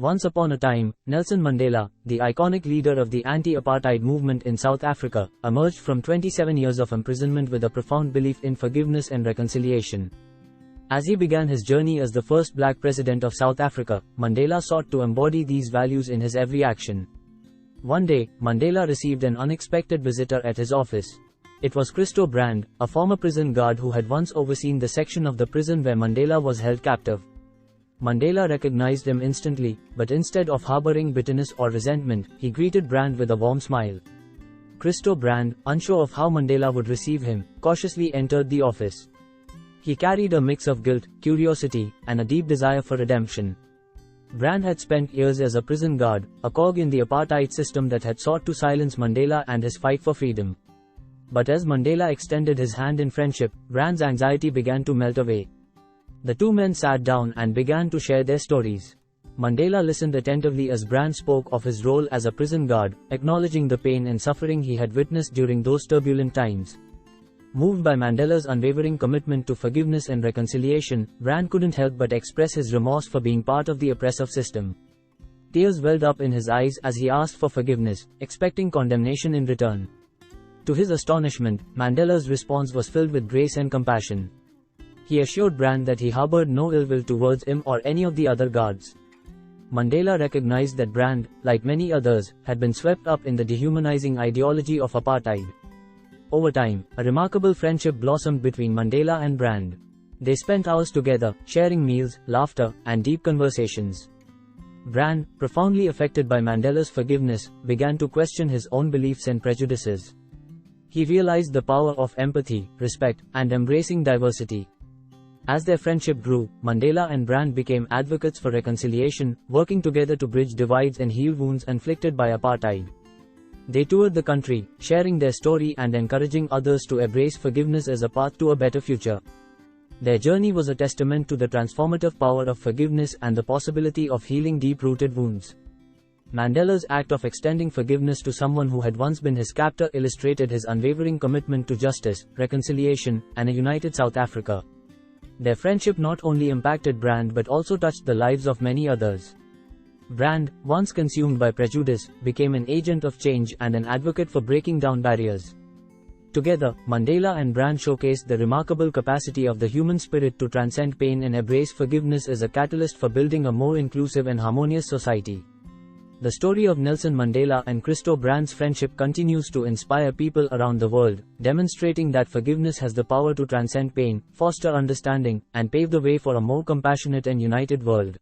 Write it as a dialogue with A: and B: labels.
A: Once upon a time, Nelson Mandela, the iconic leader of the anti-apartheid movement in South Africa, emerged from 27 years of imprisonment with a profound belief in forgiveness and reconciliation. As he began his journey as the first black president of South Africa, Mandela sought to embody these values in his every action. One day, Mandela received an unexpected visitor at his office. It was Christo Brand, a former prison guard who had once overseen the section of the prison where Mandela was held captive. Mandela recognized him instantly, but instead of harboring bitterness or resentment, he greeted Brand with a warm smile. Christo Brand, unsure of how Mandela would receive him, cautiously entered the office. He carried a mix of guilt, curiosity, and a deep desire for redemption. Brand had spent years as a prison guard, a cog in the apartheid system that had sought to silence Mandela and his fight for freedom. But as Mandela extended his hand in friendship, Brand's anxiety began to melt away. The two men sat down and began to share their stories. Mandela listened attentively as Brand spoke of his role as a prison guard, acknowledging the pain and suffering he had witnessed during those turbulent times. Moved by Mandela's unwavering commitment to forgiveness and reconciliation, Brand couldn't help but express his remorse for being part of the oppressive system. Tears welled up in his eyes as he asked for forgiveness, expecting condemnation in return. To his astonishment, Mandela's response was filled with grace and compassion. He assured Brand that he harbored no ill will towards him or any of the other guards. Mandela recognized that Brand, like many others, had been swept up in the dehumanizing ideology of apartheid. Over time, a remarkable friendship blossomed between Mandela and Brand. They spent hours together, sharing meals, laughter, and deep conversations. Brand, profoundly affected by Mandela's forgiveness, began to question his own beliefs and prejudices. He realized the power of empathy, respect, and embracing diversity. As their friendship grew, Mandela and Brand became advocates for reconciliation, working together to bridge divides and heal wounds inflicted by apartheid. They toured the country, sharing their story and encouraging others to embrace forgiveness as a path to a better future. Their journey was a testament to the transformative power of forgiveness and the possibility of healing deep-rooted wounds. Mandela's act of extending forgiveness to someone who had once been his captor illustrated his unwavering commitment to justice, reconciliation, and a united South Africa. Their friendship not only impacted Brand but also touched the lives of many others. Brand, once consumed by prejudice, became an agent of change and an advocate for breaking down barriers. Together, Mandela and Brand showcased the remarkable capacity of the human spirit to transcend pain and embrace forgiveness as a catalyst for building a more inclusive and harmonious society. The story of Nelson Mandela and Christo Brand's friendship continues to inspire people around the world, demonstrating that forgiveness has the power to transcend pain, foster understanding, and pave the way for a more compassionate and united world.